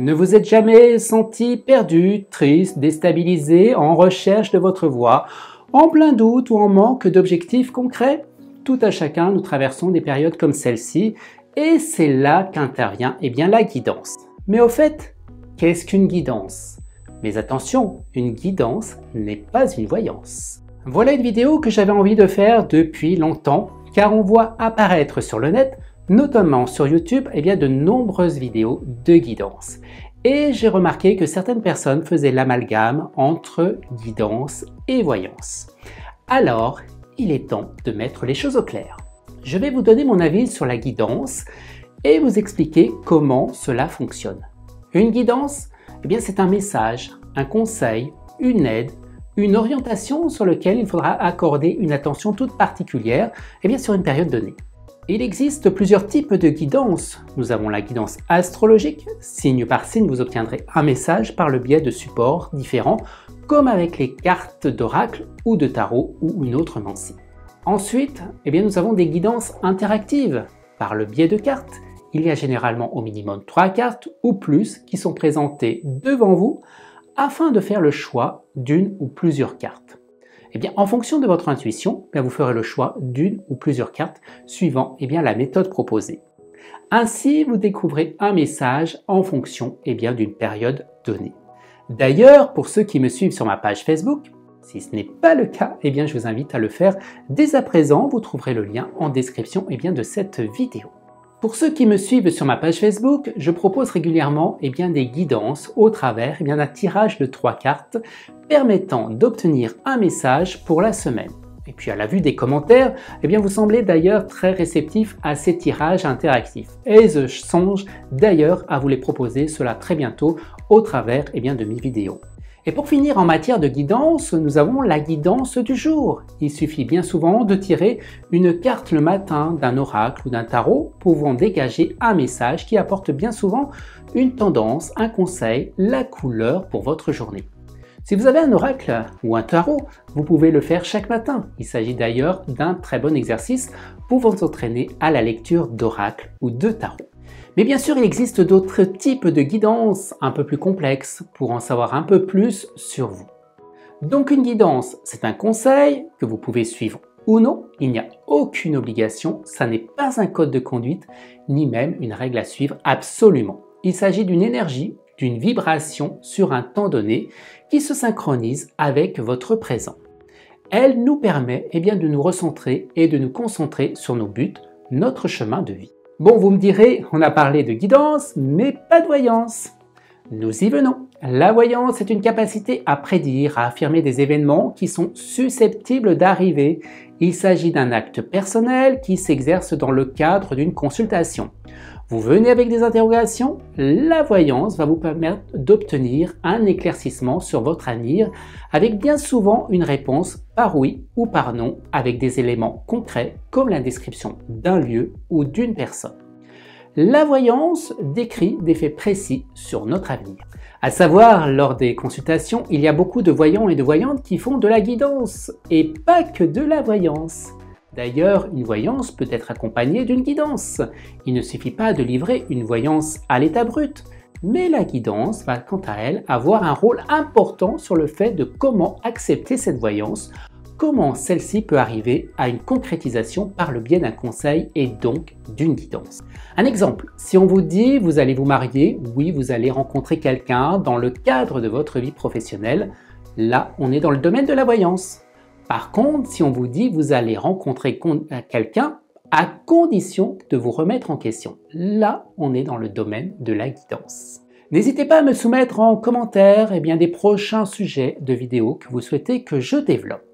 Ne vous êtes jamais senti perdu, triste, déstabilisé, en recherche de votre voie, en plein doute ou en manque d'objectifs concrets? Tout à chacun, nous traversons des périodes comme celle-ci et c'est là qu'intervient la guidance. Mais au fait, qu'est-ce qu'une guidance? Mais attention, une guidance n'est pas une voyance. Voilà une vidéo que j'avais envie de faire depuis longtemps car on voit apparaître sur le net, notamment sur YouTube, de nombreuses vidéos de guidance. Et j'ai remarqué que certaines personnes faisaient l'amalgame entre guidance et voyance. Alors, il est temps de mettre les choses au clair. Je vais vous donner mon avis sur la guidance et vous expliquer comment cela fonctionne. Une guidance, c'est un message, un conseil, une aide, une orientation sur laquelle il faudra accorder une attention toute particulière sur une période donnée. Il existe plusieurs types de guidance. Nous avons la guidance astrologique, signe par signe vous obtiendrez un message par le biais de supports différents comme avec les cartes d'oracle ou de tarot ou une autre mancie. Ensuite, nous avons des guidances interactives par le biais de cartes. Il y a généralement au minimum 3 cartes ou plus qui sont présentées devant vous afin de faire le choix d'une ou plusieurs cartes. En fonction de votre intuition, vous ferez le choix d'une ou plusieurs cartes suivant la méthode proposée. Ainsi, vous découvrez un message en fonction d'une période donnée. D'ailleurs, pour ceux qui me suivent sur ma page Facebook, si ce n'est pas le cas, je vous invite à le faire dès à présent. Vous trouverez le lien en description de cette vidéo. Pour ceux qui me suivent sur ma page Facebook, je propose régulièrement des guidances au travers d'un tirage de 3 cartes permettant d'obtenir un message pour la semaine. Et puis à la vue des commentaires, vous semblez d'ailleurs très réceptif à ces tirages interactifs. Et je songe d'ailleurs à vous les proposer cela très bientôt au travers de mes vidéos. Et pour finir en matière de guidance, nous avons la guidance du jour. Il suffit bien souvent de tirer une carte le matin d'un oracle ou d'un tarot pouvant dégager un message qui apporte bien souvent une tendance, un conseil, la couleur pour votre journée. Si vous avez un oracle ou un tarot, vous pouvez le faire chaque matin. Il s'agit d'ailleurs d'un très bon exercice pour vous entraîner à la lecture d'oracle ou de tarot. Mais bien sûr, il existe d'autres types de guidance un peu plus complexes pour en savoir un peu plus sur vous. Donc une guidance, c'est un conseil que vous pouvez suivre ou non. Il n'y a aucune obligation, ça n'est pas un code de conduite, ni même une règle à suivre absolument. Il s'agit d'une énergie, d'une vibration sur un temps donné qui se synchronise avec votre présent. Elle nous permet de nous recentrer et de nous concentrer sur nos buts, notre chemin de vie. Bon, vous me direz, on a parlé de guidance, mais pas de voyance. Nous y venons. La voyance est une capacité à prédire, à affirmer des événements qui sont susceptibles d'arriver. Il s'agit d'un acte personnel qui s'exerce dans le cadre d'une consultation. Vous venez avec des interrogations, la voyance va vous permettre d'obtenir un éclaircissement sur votre avenir avec bien souvent une réponse par oui ou par non avec des éléments concrets comme la description d'un lieu ou d'une personne. La voyance décrit des faits précis sur notre avenir. À savoir, lors des consultations, il y a beaucoup de voyants et de voyantes qui font de la guidance et pas que de la voyance. D'ailleurs, une voyance peut être accompagnée d'une guidance. Il ne suffit pas de livrer une voyance à l'état brut, mais la guidance va quant à elle avoir un rôle important sur le fait de comment accepter cette voyance, comment celle-ci peut arriver à une concrétisation par le biais d'un conseil et donc d'une guidance. Un exemple, si on vous dit vous allez vous marier, oui vous allez rencontrer quelqu'un dans le cadre de votre vie professionnelle, là on est dans le domaine de la voyance. Par contre, si on vous dit vous allez rencontrer quelqu'un à condition de vous remettre en question, là on est dans le domaine de la guidance. N'hésitez pas à me soumettre en commentaire des prochains sujets de vidéos que vous souhaitez que je développe.